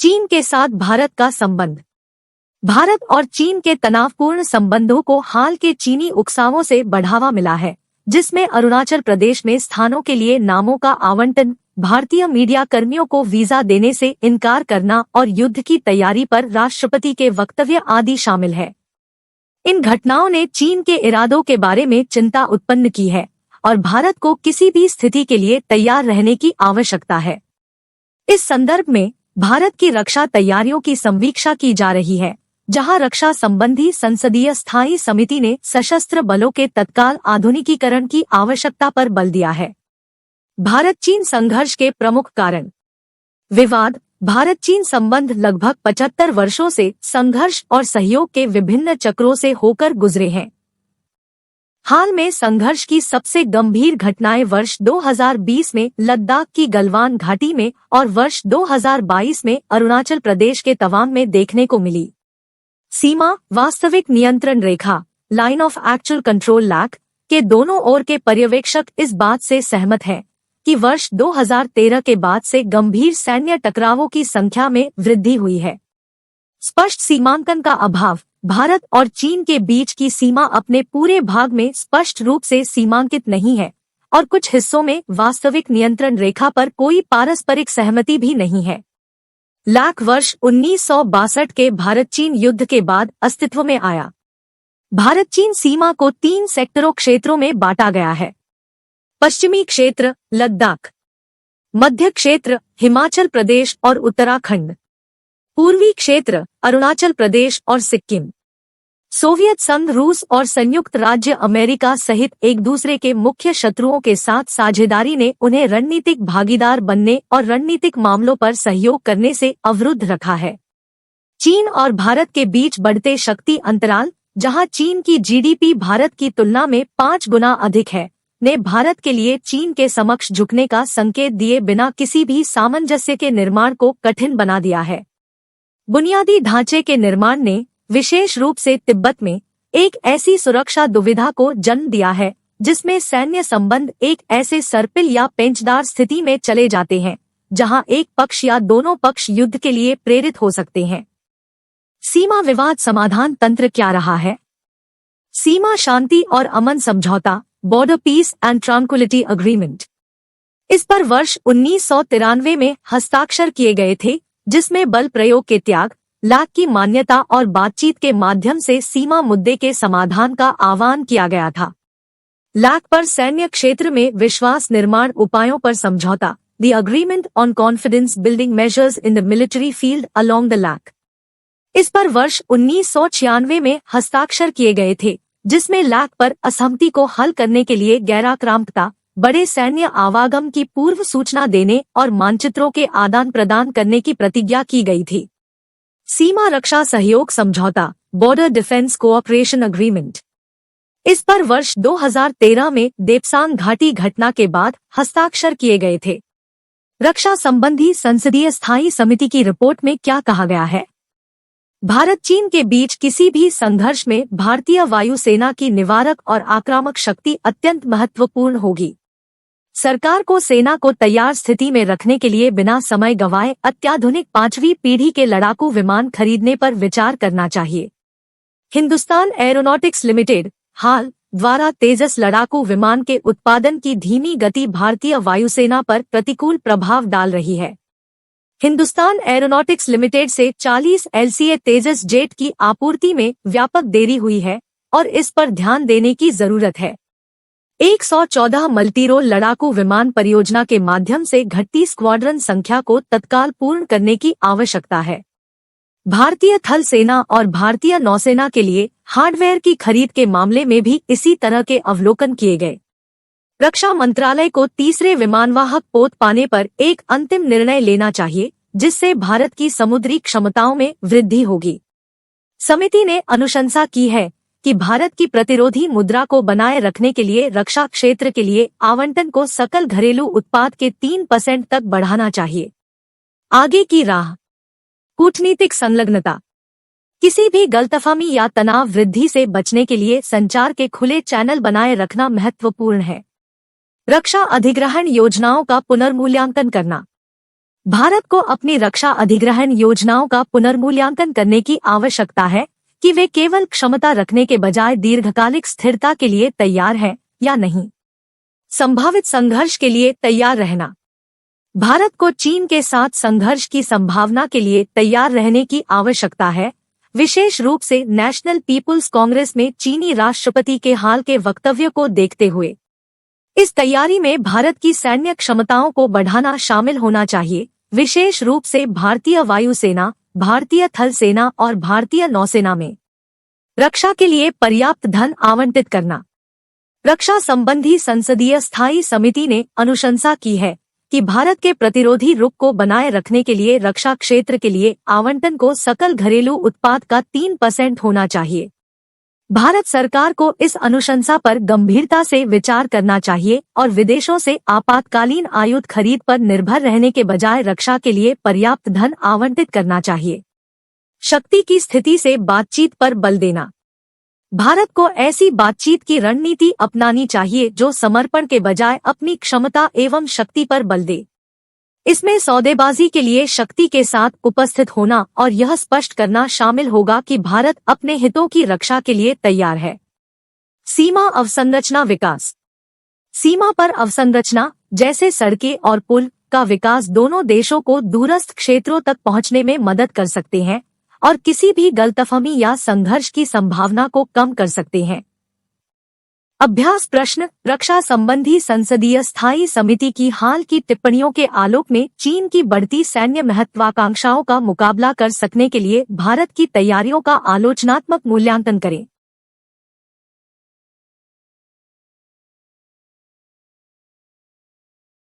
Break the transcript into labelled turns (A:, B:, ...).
A: चीन के साथ भारत का संबंध। भारत और चीन के तनावपूर्ण संबंधों को हाल के चीनी उकसावों से बढ़ावा मिला है, जिसमें अरुणाचल प्रदेश में स्थानों के लिए नामों का आवंटन, भारतीय मीडिया कर्मियों को वीजा देने से इनकार करना और युद्ध की तैयारी पर राष्ट्रपति के वक्तव्य आदि शामिल है। इन घटनाओं ने चीन के इरादों के बारे में चिंता उत्पन्न की है और भारत को किसी भी स्थिति के लिए तैयार रहने की आवश्यकता है। इस संदर्भ में भारत की रक्षा तैयारियों की समीक्षा की जा रही है, जहां रक्षा संबंधी संसदीय स्थायी समिति ने सशस्त्र बलों के तत्काल आधुनिकीकरण की आवश्यकता पर बल दिया है। भारत चीन संघर्ष के प्रमुख कारण। विवाद। भारत चीन संबंध लगभग 75 वर्षों से संघर्ष और सहयोग के विभिन्न चक्रों से होकर गुजरे हैं। हाल में संघर्ष की सबसे गंभीर घटनाएं वर्ष 2020 में लद्दाख की गलवान घाटी में और वर्ष 2022 में अरुणाचल प्रदेश के तवांग में देखने को मिली। सीमा, वास्तविक नियंत्रण रेखा, line of actual control LAC के दोनों ओर के पर्यवेक्षक इस बात से सहमत हैं कि वर्ष 2013 के बाद से गंभीर सैन्य टकरावों की संख्या में वृद्धि हुई है। स्पष्ट सीमांकन का अभाव। भारत और चीन के बीच की सीमा अपने पूरे भाग में स्पष्ट रूप से सीमांकित नहीं है और कुछ हिस्सों में वास्तविक नियंत्रण रेखा पर कोई पारस्परिक सहमति भी नहीं है। लैक वर्ष 1962 के भारत चीन युद्ध के बाद अस्तित्व में आया। भारत चीन सीमा को 3 सेक्टरों क्षेत्रों में बांटा गया है। पश्चिमी क्षेत्र लद्दाख, मध्य क्षेत्र हिमाचल प्रदेश और उत्तराखंड, पूर्वी क्षेत्र अरुणाचल प्रदेश और सिक्किम। सोवियत संघ, रूस और संयुक्त राज्य अमेरिका सहित एक दूसरे के मुख्य शत्रुओं के साथ साझेदारी ने उन्हें रणनीतिक भागीदार बनने और रणनीतिक मामलों पर सहयोग करने से अवरुद्ध रखा है। चीन और भारत के बीच बढ़ते शक्ति अंतराल, जहां चीन की जीडीपी भारत की तुलना में 5 गुना अधिक है, ने भारत के लिए चीन के समक्ष झुकने का संकेत दिए बिना किसी भी सामंजस्य के निर्माण को कठिन बना दिया है। बुनियादी ढांचे के निर्माण ने विशेष रूप से तिब्बत में एक ऐसी सुरक्षा दुविधा को जन्म दिया है जिसमें सैन्य संबंध एक ऐसे सर्पिल या पेंचदार स्थिति में चले जाते हैं जहां एक पक्ष या दोनों पक्ष युद्ध के लिए प्रेरित हो सकते हैं। सीमा विवाद समाधान तंत्र क्या रहा है? सीमा शांति और अमन समझौता, border piece and tranquillity agreement, इस पर वर्ष 1993 में हस्ताक्षर किए गए थे, जिसमें बल प्रयोग के त्याग, लैक की मान्यता और बातचीत के माध्यम से सीमा मुद्दे के समाधान का आह्वान किया गया था। लैक पर सैन्य क्षेत्र में विश्वास निर्माण उपायों पर समझौता, the agreement on confidence building measures in the military field along the LAC, इस पर वर्ष 1996 में हस्ताक्षर किए गए थे, जिसमें लैक पर असहमति को हल करने के लिए गैराक्रांतता, बड़े सैन्य आवागम की पूर्व सूचना देने और मानचित्रों के आदान प्रदान करने की प्रतिज्ञा की गई थी। सीमा रक्षा सहयोग समझौता, बॉर्डर डिफेंस कोऑपरेशन अग्रीमेंट, इस पर वर्ष 2013 में देपसांग घाटी घटना के बाद हस्ताक्षर किए गए थे। रक्षा संबंधी संसदीय स्थायी समिति की रिपोर्ट में क्या कहा गया है? भारत चीन के बीच किसी भी संघर्ष में भारतीय वायुसेना की निवारक और आक्रामक शक्ति अत्यंत महत्वपूर्ण होगी। सरकार को सेना को तैयार स्थिति में रखने के लिए बिना समय गंवाए अत्याधुनिक 5वीं पीढ़ी के लड़ाकू विमान खरीदने पर विचार करना चाहिए। हिंदुस्तान एरोनॉटिक्स लिमिटेड हाल द्वारा तेजस लड़ाकू विमान के उत्पादन की धीमी गति भारतीय वायुसेना पर प्रतिकूल प्रभाव डाल रही है। हिंदुस्तान एरोनॉटिक्स लिमिटेड से 40 LCA तेजस जेट की आपूर्ति में व्यापक देरी हुई है और इस पर ध्यान देने की जरूरत है। 114 मल्टीरोल लड़ाकू विमान परियोजना के माध्यम से घटती स्क्वाड्रन संख्या को तत्काल पूर्ण करने की आवश्यकता है। भारतीय थल सेना और भारतीय नौसेना के लिए हार्डवेयर की खरीद के मामले में भी इसी तरह के अवलोकन किए गए। रक्षा मंत्रालय को तीसरे विमानवाहक पोत पाने पर एक अंतिम निर्णय लेना चाहिए, जिससे भारत की समुद्री क्षमताओं में वृद्धि होगी। समिति ने अनुशंसा की है कि भारत की प्रतिरोधी मुद्रा को बनाए रखने के लिए रक्षा क्षेत्र के लिए आवंटन को सकल घरेलू उत्पाद के 3% तक बढ़ाना चाहिए। आगे की राह। कूटनीतिक संलग्नता। किसी भी गलतफहमी या तनाव वृद्धि से बचने के लिए संचार के खुले चैनल बनाए रखना महत्वपूर्ण है। रक्षा अधिग्रहण योजनाओं का पुनर्मूल्यांकन करना। भारत को अपनी रक्षा अधिग्रहण योजनाओं का पुनर्मूल्यांकन करने की आवश्यकता है कि वे केवल क्षमता रखने के बजाय दीर्घकालिक स्थिरता के लिए तैयार हैं या नहीं। संभावित संघर्ष के लिए तैयार रहना। भारत को चीन के साथ संघर्ष की संभावना के लिए तैयार रहने की आवश्यकता है, विशेष रूप से नेशनल पीपुल्स कांग्रेस में चीनी राष्ट्रपति के हाल के वक्तव्य को देखते हुए। इस तैयारी में भारत की सैन्य क्षमताओं को बढ़ाना शामिल होना चाहिए, विशेष रूप से भारतीय वायुसेना, भारतीय थल सेना और भारतीय नौसेना में। रक्षा के लिए पर्याप्त धन आवंटित करना। रक्षा संबंधी संसदीय स्थायी समिति ने अनुशंसा की है कि भारत के प्रतिरोधी रुख को बनाए रखने के लिए रक्षा क्षेत्र के लिए आवंटन को सकल घरेलू उत्पाद का 3% होना चाहिए। भारत सरकार को इस अनुशंसा पर गंभीरता से विचार करना चाहिए और विदेशों से आपातकालीन आयुध खरीद पर निर्भर रहने के बजाय रक्षा के लिए पर्याप्त धन आवंटित करना चाहिए। शक्ति की स्थिति से बातचीत पर बल देना। भारत को ऐसी बातचीत की रणनीति अपनानी चाहिए जो समर्पण के बजाय अपनी क्षमता एवं शक्ति पर बल दे। इसमें सौदेबाजी के लिए शक्ति के साथ उपस्थित होना और यह स्पष्ट करना शामिल होगा कि भारत अपने हितों की रक्षा के लिए तैयार है। सीमा अवसंरचना विकास। सीमा पर अवसंरचना जैसे सड़कें और पुल का विकास दोनों देशों को दूरस्थ क्षेत्रों तक पहुंचने में मदद कर सकते हैं और किसी भी गलतफहमी या संघर्ष की संभावना को कम कर सकते हैं। अभ्यास प्रश्न। रक्षा संबंधी संसदीय स्थायी समिति की हाल की टिप्पणियों के आलोक में चीन की बढ़ती सैन्य महत्वाकांक्षाओं का मुकाबला कर सकने के लिए भारत की तैयारियों का आलोचनात्मक मूल्यांकन करें।